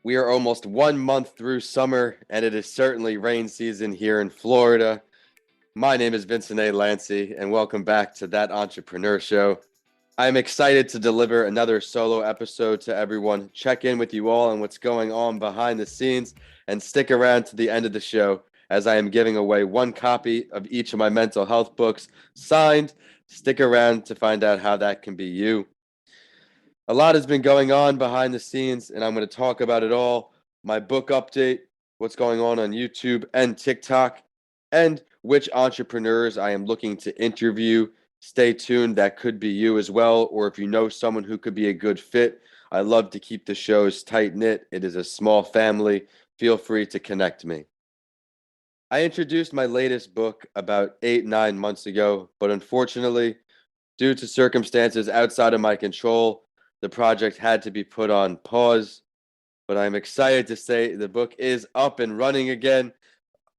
We are almost 1 month through summer, and it is certainly rain season here in Florida. My name is Vincent A. Lanci, and welcome back to That Entrepreneur Show. I'm excited to deliver another solo episode to everyone, check in with you all on what's going on behind the scenes, and stick around to the end of the show as I am giving away one copy of each of my mental health books signed. Stick around to find out how that can be you. A lot has been going on behind the scenes, and I'm going to talk about it all. My book update, what's going on YouTube and TikTok, and which entrepreneurs I am looking to interview. Stay tuned. That could be you as well, or if you know someone who could be a good fit. I love to keep the shows tight-knit. It is a small family. Feel free to connect me. I introduced my latest book about 8-9 months ago, but unfortunately, due to circumstances outside of my control, the project had to be put on pause, but I'm excited to say the book is up and running again.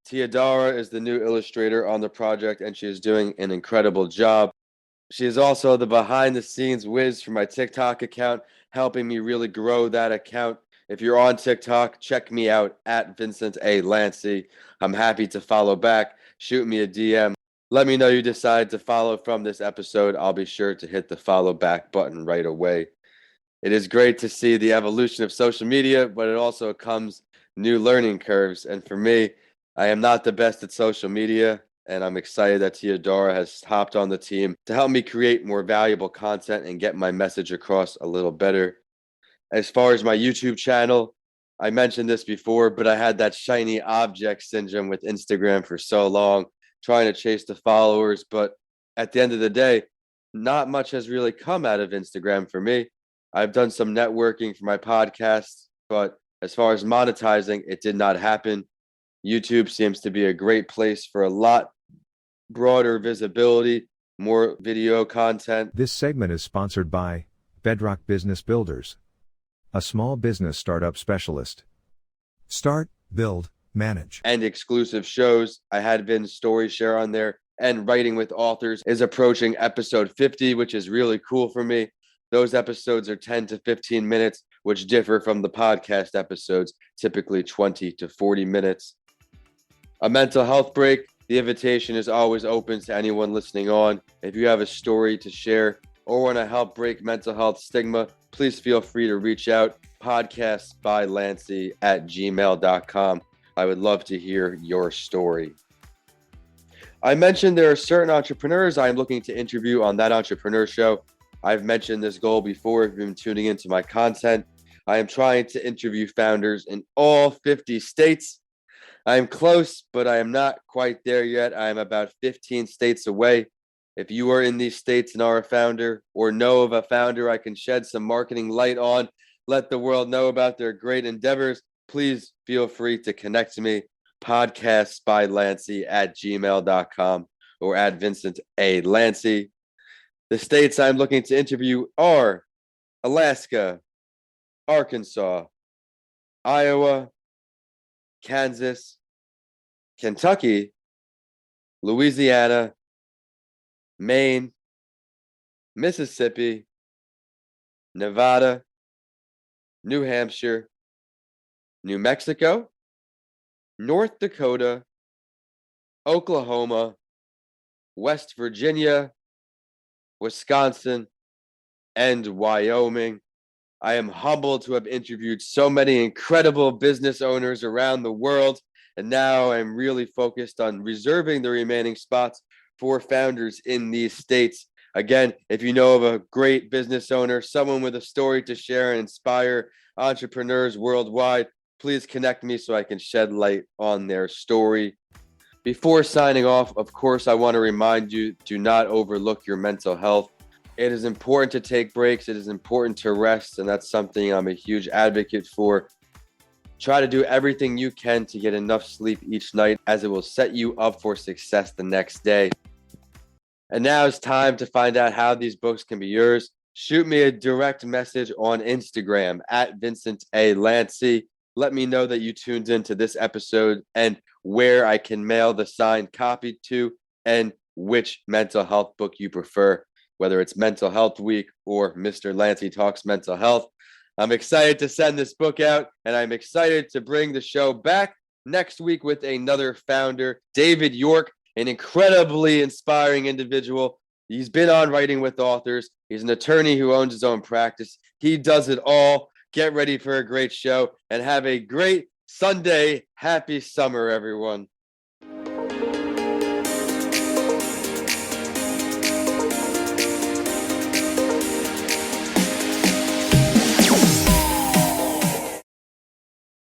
Teodora is the new illustrator on the project, and she is doing an incredible job. She is also the behind-the-scenes whiz for my TikTok account, helping me really grow that account. If you're on TikTok, check me out at Vincent A. Lanci. I'm happy to follow back. Shoot me a DM. Let me know you decide to follow from this episode. I'll be sure to hit the follow back button right away. It is great to see the evolution of social media, but it also comes new learning curves. And for me, I am not the best at social media, and I'm excited that Teodora has hopped on the team to help me create more valuable content and get my message across a little better. As far as my YouTube channel, I mentioned this before, but I had that shiny object syndrome with Instagram for so long, trying to chase the followers. But at the end of the day, not much has really come out of Instagram for me. I've done some networking for my podcast, but as far as monetizing, it did not happen. YouTube seems to be a great place for a lot broader visibility, more video content. This segment is sponsored by Bedrock Business Builders, a small business startup specialist. Start, build, manage. And exclusive shows. I had Vin's story share on there, and Writing with Authors is approaching episode 50, which is really cool for me. Those episodes are 10 to 15 minutes, which differ from the podcast episodes, typically 20 to 40 minutes. A mental health break. The invitation is always open to anyone listening on. If you have a story to share or want to help break mental health stigma, please feel free to reach out. podcastbylanci@gmail.com. I would love to hear your story. I mentioned there are certain entrepreneurs I am looking to interview on That Entrepreneur Show. I've mentioned this goal before if you've been tuning into my content. I am trying to interview founders in all 50 states. I am close, but I am not quite there yet. I am about 15 states away. If you are in these states and are a founder or know of a founder I can shed some marketing light on, let the world know about their great endeavors, please feel free to connect to me. podcastbylanci@gmail.com or at Vincent A. Lanci. The states I'm looking to interview are Alaska, Arkansas, Iowa, Kansas, Kentucky, Louisiana, Maine, Mississippi, Nevada, New Hampshire, New Mexico, North Dakota, Oklahoma, West Virginia, Wisconsin, and Wyoming. I am humbled to have interviewed so many incredible business owners around the world, and now I'm really focused on reserving the remaining spots for founders in these states. Again, if you know of a great business owner, someone with a story to share and inspire entrepreneurs worldwide, please connect me so I can shed light on their story. Before signing off, of course, I want to remind you, do not overlook your mental health. It is important to take breaks. It is important to rest, and that's something I'm a huge advocate for. Try to do everything you can to get enough sleep each night, as it will set you up for success the next day. And now it's time to find out how these books can be yours. Shoot me a direct message on Instagram at Vincent A. Lanci. Let me know that you tuned into this episode and where I can mail the signed copy to, and which mental health book you prefer, whether it's Mental Health Week or Mr. Lanci Talks Mental Health. I'm excited to send this book out, and I'm excited to bring the show back next week with another founder, David York, an incredibly inspiring individual. He's been on Writing with Authors. He's an attorney who owns his own practice. He does it all. Get ready for a great show and have a great Sunday. Happy summer, everyone.